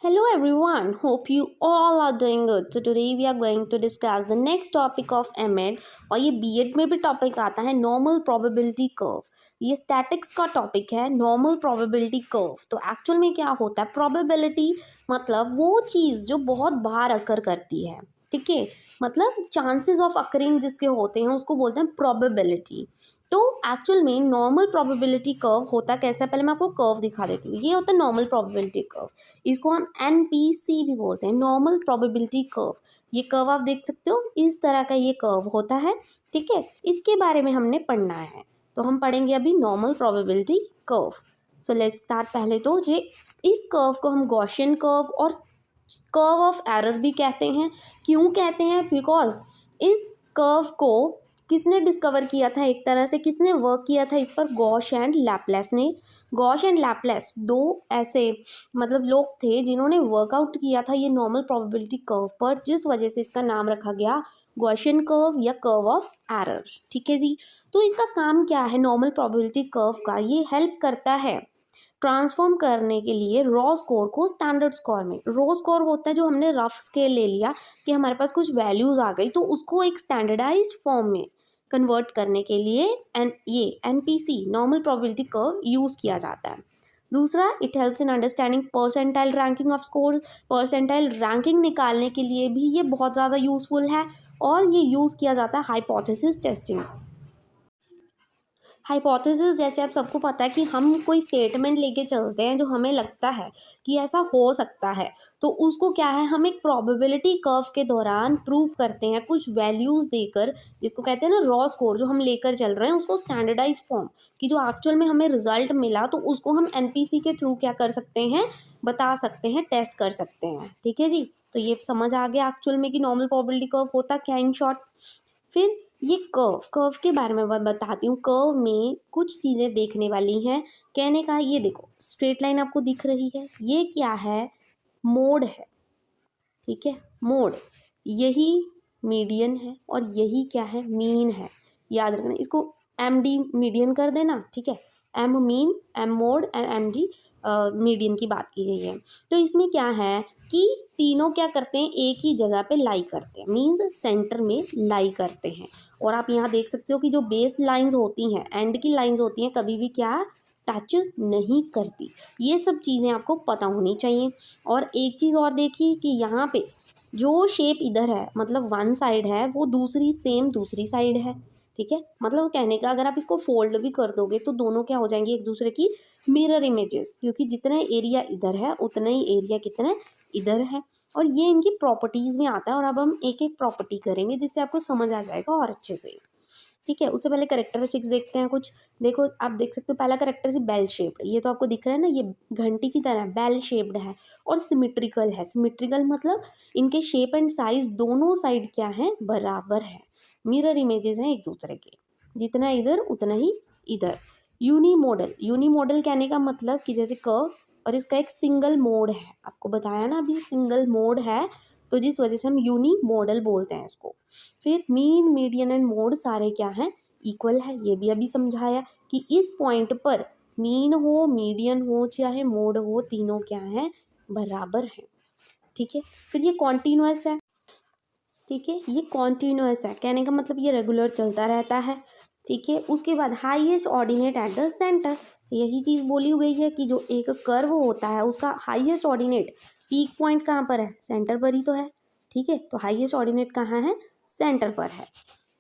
Hello everyone, hope you all are doing good. So today we are going to discuss the next topic of MEd और ये BEd में भी topic आता है normal probability curve. ये statics का topic है नॉर्मल प्रोबेबिलिटी कर्व। तो एक्चुअल में क्या होता है प्रोबेबिलिटी मतलब वो चीज़ जो बहुत बार अकर करती है, ठीक है, मतलब चांसेस ऑफ अकरिंग जिसके होते हैं उसको बोलते हैं प्रोबेबिलिटी। तो एक्चुअल में नॉर्मल प्रोबेबिलिटी कर्व होता कैसा है, पहले मैं आपको कर्व दिखा देती हूँ। ये होता है नॉर्मल प्रोबेबिलिटी कर्व, इसको हम NPC भी बोलते हैं, नॉर्मल प्रोबेबिलिटी कर्व। ये कर्व आप देख सकते हो, इस तरह का ये कर्व होता है, ठीक है। इसके बारे में हमने पढ़ना है, तो हम पढ़ेंगे अभी normal probability curve. So let's start. पहले तो जे इस कर्व को हम गॉसियन कर्व और कर्व ऑफ एरर भी कहते हैं। क्यों कहते हैं? बिकॉज इस कर्व को किसने डिस्कवर किया था, एक तरह से किसने वर्क किया था इस पर? गॉश एंड लैपलेस ने। गॉश एंड लैपलेस दो ऐसे मतलब लोग थे जिन्होंने वर्कआउट किया था ये नॉर्मल प्रोबेबिलिटी कर्व पर, जिस वजह से इसका नाम रखा गया गॉसियन कर्व या कर्व ऑफ एरर, ठीक है जी। तो इसका काम क्या है नॉर्मल प्रोबेबिलिटी कर्व का? ये हेल्प करता है ट्रांसफॉर्म करने के लिए रॉ स्कोर को स्टैंडर्ड स्कोर में। रॉ स्कोर होता है जो हमने रफ स्केल ले लिया कि हमारे पास कुछ वैल्यूज़ आ गई, तो उसको एक स्टैंडर्डाइज्ड फॉर्म में कन्वर्ट करने के लिए ये NPC normal probability curve use किया जाता है। दूसरा, it helps in understanding percentile ranking off score. Percentile ranking निकालने के लिए भी ये बहुत ज़्यादा यूज़फुल है, और ये यूज़ किया जाता है हाइपोथेसिस टेस्टिंग। हाइपोथेसिस जैसे आप सबको पता है कि हम कोई स्टेटमेंट लेके चलते हैं जो हमें लगता है कि ऐसा हो सकता है, तो उसको क्या है, हम एक प्रोबेबिलिटी कर्व के दौरान प्रूव करते हैं कुछ वैल्यूज़ देकर, जिसको कहते हैं ना रॉ स्कोर। जो हम लेकर चल रहे हैं उसको स्टैंडर्डाइज फॉर्म कि जो एक्चुअल में हमें रिजल्ट मिला, तो उसको हम NPC के थ्रू क्या कर सकते हैं, बता सकते हैं, टेस्ट कर सकते हैं, ठीक है जी। तो ये समझ आ गया एक्चुअल में कि नॉर्मल प्रोबेबिलिटी कर्व होता क्या इन शॉर्ट। फिर ये कर्व के बारे में बताती हूँ। कर्व में कुछ चीज़ें देखने वाली हैं। कहने का ये देखो, स्ट्रेट लाइन आपको दिख रही है, ये क्या है, मोड है, ठीक है, मोड। यही मीडियन है और यही क्या है, मीन है। याद रखना, इसको MD मीडियन कर देना, ठीक है। M mean, M mode and MD median की बात की गई है। तो इसमें क्या है कि तीनों क्या करते हैं, एक ही जगह पे लाई करते हैं, मीन्स सेंटर में लाई करते हैं। और आप यहाँ देख सकते हो कि जो बेस लाइंस होती हैं, एंड की लाइंस होती हैं, कभी भी क्या टच नहीं करती। ये सब चीज़ें आपको पता होनी चाहिए। और एक चीज़ और देखिए कि यहाँ पे जो शेप इधर है, मतलब वन साइड है, वो दूसरी सेम दूसरी साइड है, ठीक है। मतलब कहने का अगर आप इसको फोल्ड भी कर दोगे तो दोनों क्या हो जाएंगे, एक दूसरे की मिरर इमेजेस, क्योंकि जितना एरिया इधर है उतना ही एरिया कितना इधर है। और ये इनकी प्रॉपर्टीज़ में आता है, और अब हम एक एक प्रॉपर्टी करेंगे जिससे आपको समझ आ जाएगा और अच्छे से, ठीक है। उससे पहले करेक्टरिस्टिक्स देखते हैं कुछ। देखो आप देख सकते हो, पहला करेक्टरिस्टिक बेल शेप्ड, ये तो आपको दिख रहा है ना, ये घंटी की तरह बेल शेप्ड है और सिमेट्रिकल है। सिमेट्रिकल मतलब इनके शेप एंड साइज दोनों साइड क्या है, बराबर है, मिरर इमेजेस हैं एक दूसरे के, जितना इधर उतना ही इधर। यूनिमोडल, यूनिमोडल कहने का मतलब कि जैसे कर्व, और इसका एक सिंगल मोड है, आपको बताया ना अभी सिंगल मोड है, तो जिस वजह से हम यूनी मॉडल बोलते हैं इसको। फिर मीन, मीडियन एंड मोड सारे क्या हैं, इक्वल है। ये भी अभी समझाया कि इस पॉइंट पर मीन हो, मीडियन हो, चाहे मोड हो, तीनों क्या हैं, बराबर हैं, ठीक है। फिर ये कॉन्टिन्यूअस है, ठीक है, ये कॉन्टिन्यूअस है, कहने का मतलब ये रेगुलर चलता रहता है, ठीक है। उसके बाद highest ordinate at the centre, यही चीज़ बोली हुई है कि जो एक कर्व होता है उसका हाईएस्ट ऑर्डिनेट, पीक पॉइंट कहाँ पर है, सेंटर पर ही तो है, ठीक है। तो हाईएस्ट ऑर्डिनेट कहाँ है, सेंटर पर है।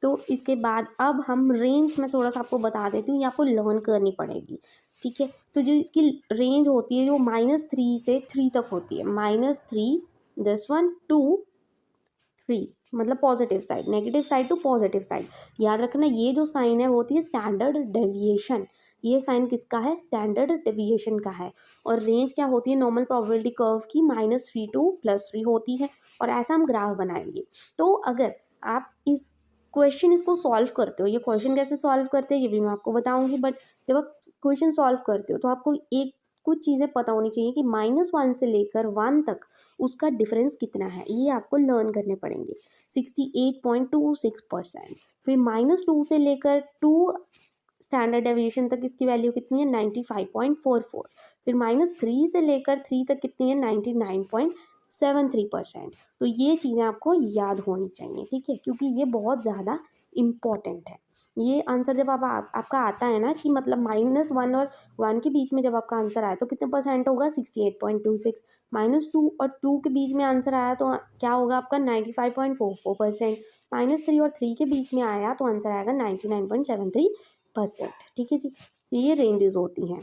तो इसके बाद अब हम रेंज में थोड़ा सा आपको बता देती हूँ, ये आपको लर्न करनी पड़ेगी, ठीक है। तो जो इसकी रेंज होती है, जो -3 से 3 तक होती है, -3, दिस वन 2 3, मतलब positive side, negative side to positive side. याद रखना, ये जो साइन है वो होती है स्टैंडर्ड डेविएशन। ये साइन किसका है, स्टैंडर्ड डेविएशन का है। और रेंज क्या होती है नॉर्मल प्रोबेबिलिटी कर्व की, -3 टू +3 होती है। और ऐसा हम ग्राफ बनाएंगे। तो अगर आप इस क्वेश्चन इसको सॉल्व करते हो, ये क्वेश्चन कैसे सॉल्व करते हैं ये भी मैं आपको बताऊंगी, बट जब आप क्वेश्चन सॉल्व करते हो तो आपको एक कुछ चीज़ें पता होनी चाहिए कि -1 से लेकर 1 तक उसका डिफरेंस कितना है, ये आपको लर्न करने पड़ेंगे। 68.26%। फिर -2 से लेकर 2 स्टैंडर्ड डेविएशन तक इसकी वैल्यू कितनी है 95.44। फिर -3 से लेकर 3 तक कितनी है 99.73%। तो ये चीज़ें आपको याद होनी चाहिए, ठीक है, क्योंकि ये बहुत ज़्यादा इम्पॉर्टेंट है। ये आंसर जब आपका आता है ना कि मतलब -1 और 1 के बीच में जब आपका आंसर आया तो कितने परसेंट होगा 68.26। -2 और 2 के बीच में आंसर आया तो क्या होगा आपका 95.44%। -3 और 3 के बीच में आया तो आंसर आएगा 99.73%। ठीक है जी, ये रेंजेस होती हैं।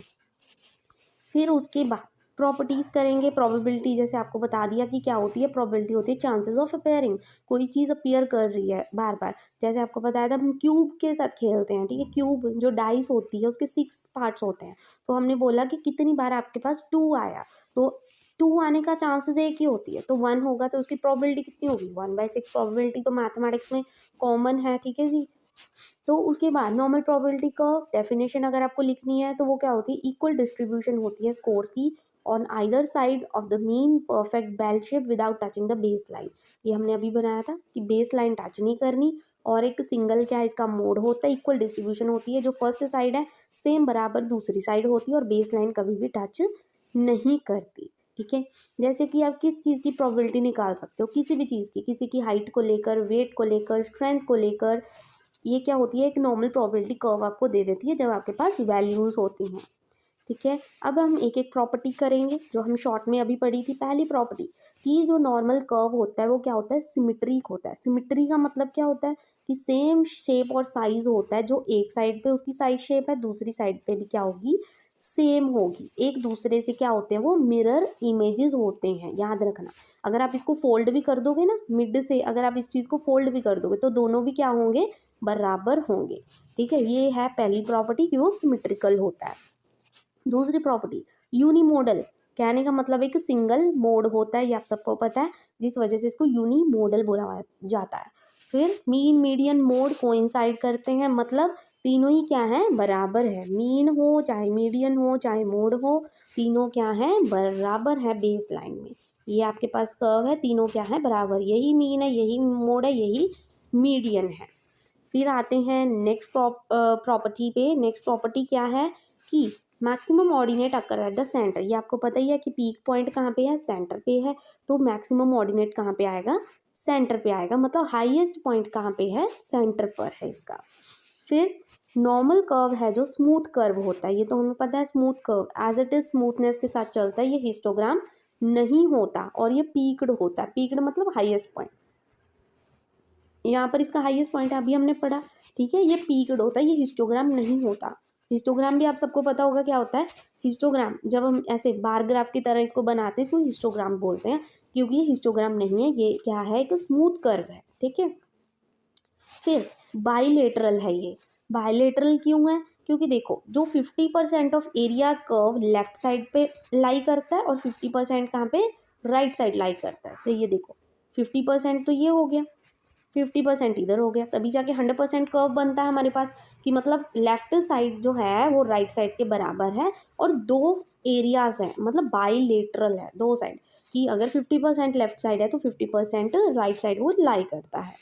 फिर उसके बाद प्रॉपर्टीज़ करेंगे। प्रोबेबिलिटी जैसे आपको बता दिया कि क्या होती है, प्रोबेबिलिटी होती है चांसेस ऑफ अपेयरिंग, कोई चीज़ अपीयर कर रही है बार बार। जैसे आपको बताया था हम क्यूब के साथ खेलते हैं, ठीक है, क्यूब जो डाइस होती है उसके 6 पार्ट्स होते हैं। तो हमने बोला कि कितनी बार आपके पास 2 आया, तो 2 आने का चांसेस एक ही होती है, तो 1 होगा तो उसकी प्रोबेबिलिटी कितनी होगी 1/6। प्रोबेबिलिटी तो मैथमेटिक्स में कॉमन है, ठीक है जी। तो उसके बाद नॉर्मल प्रोबेबिलिटी का डेफिनेशन अगर आपको लिखनी है तो वो क्या होती है, इक्वल डिस्ट्रीब्यूशन होती है स्कोर्स की on either side of the mean perfect bell shape without touching the base line. ये हमने अभी बनाया था कि बेस लाइन टच नहीं करनी, और एक सिंगल क्या है इसका मोड होता है, इक्वल डिस्ट्रीब्यूशन होती है, जो फर्स्ट साइड है सेम बराबर दूसरी साइड होती है और बेस लाइन कभी भी टच नहीं करती, ठीक है। जैसे कि आप किस चीज़ की प्रोबेबिलिटी निकाल सकते हो, किसी भी चीज़ की, किसी की हाइट को लेकर, वेट को लेकर, स्ट्रेंथ को लेकर, ये क्या होती है एक नॉर्मल प्रोबेबिलिटी कर्व आपको दे देती है जब आपके पास वैल्यूज़ होती हैं, ठीक है। अब हम एक एक प्रॉपर्टी करेंगे जो हम शॉर्ट में अभी पढ़ी थी। पहली प्रॉपर्टी कि जो नॉर्मल कर्व होता है वो क्या होता है, सिमेट्रिक होता है। सिमेट्री का मतलब क्या होता है कि सेम शेप और साइज होता है, जो एक साइड पे उसकी साइज शेप है दूसरी साइड पे भी क्या होगी, सेम होगी। एक दूसरे से क्या होते हैं, वो मिरर इमेजेस होते हैं, याद रखना। अगर आप इसको फोल्ड भी कर दोगे ना मिड से, अगर आप इस चीज़ को फोल्ड भी कर दोगे तो दोनों भी क्या होंगे, बराबर होंगे, ठीक है। ये है पहली प्रॉपर्टी कि वो सिमेट्रिकल होता है। दूसरी प्रॉपर्टी यूनिमोडल, कहने का मतलब एक सिंगल मोड होता है, ये आप सबको पता है, जिस वजह से इसको यूनिमोडल बोला जाता है। फिर मीन मीडियन मोड कोइंसाइड करते हैं, मतलब तीनों ही क्या है, बराबर है। मीन हो चाहे मीडियन हो चाहे मोड हो, तीनों क्या है, बराबर है बेस लाइन में। ये आपके पास कर्व है, तीनों क्या है, बराबर, यही मीन है, यही मोड है, यही मीडियन है। फिर आते हैं नेक्स्ट प्रॉपर्टी पे। नेक्स्ट प्रॉपर्टी क्या है कि maximum ordinate occur at the centre. ये आपको पता ही है कि पीक पॉइंट कहाँ पे है, सेंटर पे है, तो मैक्सिमम ऑर्डिनेट कहाँ पे आएगा, सेंटर पे आएगा, मतलब हाईएस्ट पॉइंट कहाँ पे है, सेंटर पर है इसका। फिर नॉर्मल कर्व है जो स्मूथ कर्व होता है, ये तो हमें पता है, smooth curve as it is smoothness के साथ चलता है, ये हिस्टोग्राम नहीं होता और ये पीक्ड होता है। पीक्ड मतलब हाईएस्ट पॉइंट, यहाँ पर इसका हाईएस्ट पॉइंट अभी हमने पढ़ा, ठीक है, ये पीक्ड होता है, ये हिस्टोग्राम नहीं होता। हिस्टोग्राम भी आप सबको पता होगा क्या होता है। हिस्टोग्राम जब हम ऐसे बार ग्राफ की तरह इसको बनाते हैं इसको हिस्टोग्राम बोलते हैं, क्योंकि ये हिस्टोग्राम नहीं है, ये क्या है, एक स्मूथ कर्व है, ठीक है। फिर बाइलेटरल है, ये बाइलेटरल क्यों है, क्योंकि देखो जो 50% of area curve left side पे लाई करता है और 50% कहाँ पे, राइट साइड लाई करता है। तो ये देखो 50% तो ये हो गया, 50% इधर हो गया, तभी जाके 100% कर्व बनता है हमारे पास, कि मतलब लेफ्ट साइड जो है वो राइट साइड के बराबर है और दो एरियाज हैं, मतलब बाइलेटरल है दो साइड, कि अगर 50% लेफ्ट साइड है तो 50% राइट साइड वो लाई करता है।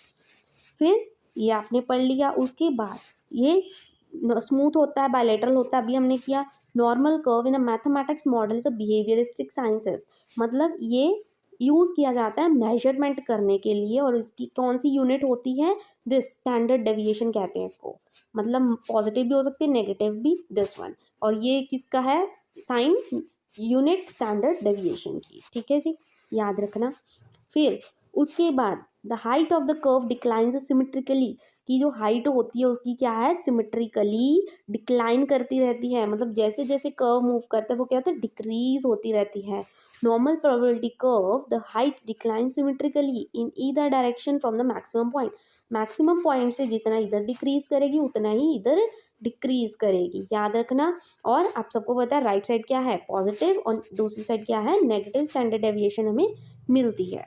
फिर ये आपने पढ़ लिया। उसके बाद ये स्मूथ होता है, बायलैटरल होता है, अभी हमने किया। Normal curve in a mathematics models of behaviouristic sciences, मतलब ये यूज़ किया जाता है मेजरमेंट करने के लिए, और इसकी कौन सी यूनिट होती है, दिस स्टैंडर्ड डेविएशन कहते हैं इसको, मतलब पॉजिटिव भी हो सकती है नेगेटिव भी, दिस वन। और ये किसका है, साइन यूनिट स्टैंडर्ड डेविएशन की, ठीक है जी, याद रखना। फिर उसके बाद the height of the curve declines symmetrically, की जो हाइट होती है उसकी क्या है, सिमेट्रिकली डिक्लाइन करती रहती है, मतलब जैसे जैसे कर्व मूव करता है वो क्या होता है, डिक्रीज होती रहती है। Normal probability curve the height decline symmetrically in either direction from the maximum point, maximum point से जितना इधर डिक्रीज करेगी उतना ही इधर डिक्रीज करेगी, याद रखना। और आप सबको पता है राइट साइड क्या है, पॉजिटिव, और दूसरी साइड क्या है, नेगेटिव स्टैंडर्ड डेविएशन हमें मिलती है।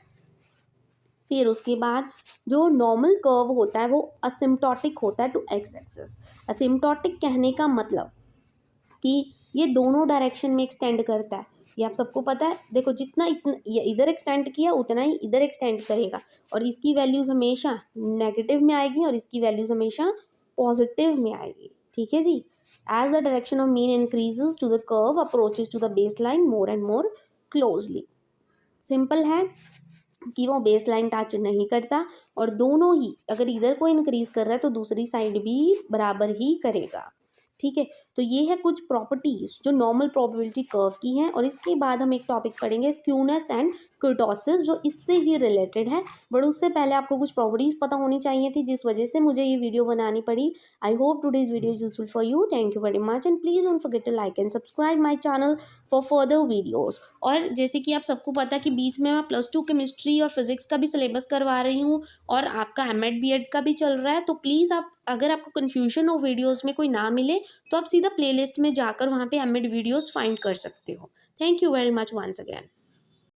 फिर उसके बाद जो नॉर्मल कर्व होता है वो असिम्प्टोटिक होता है टू एक्स एक्सिस। असिम्प्टोटिक कहने का मतलब कि ये दोनों डायरेक्शन में एक्सटेंड करता है, ये आप सबको पता है। देखो जितना इतना ये इधर एक्सटेंड किया उतना ही इधर एक्सटेंड करेगा, और इसकी वैल्यूज़ हमेशा नेगेटिव में आएगी और इसकी वैल्यूज़ हमेशा पॉजिटिव में आएगी, ठीक है जी। As the direction of mean increases to the curve approaches to the base line more and more closely. Simple है कि वो बेस लाइन टच नहीं करता और दोनों ही अगर इधर को इंक्रीज कर रहा है तो दूसरी साइड भी बराबर ही करेगा। ठीक है, तो ये है कुछ प्रॉपर्टीज जो नॉर्मल प्रोबेबिलिटी कर्व की हैं। और इसके बाद हम एक टॉपिक पढ़ेंगे स्क्यूनेस एंड कुर्टोसिस जो इससे ही रिलेटेड है, बट उससे पहले आपको कुछ प्रॉपर्टीज पता होनी चाहिए थी जिस वजह से मुझे ये वीडियो बनानी पड़ी। I hope today's video is useful for you. Thank you very much and please don't forget to like and subscribe my channel for further videos. और जैसे कि आप सबको पता है कि बीच में मैं +2 केमिस्ट्री और फिजिक्स का भी सिलेबस करवा रही हूँ और आपका एमएड बीएड का भी चल रहा है, तो प्लीज़ आप अगर आपको कन्फ्यूजन हो वीडियोस में कोई ना मिले तो आप सीधा प्लेलिस्ट में जाकर वहाँ पे एमएड वीडियोस फाइंड कर सकते हो। Thank you very much once again.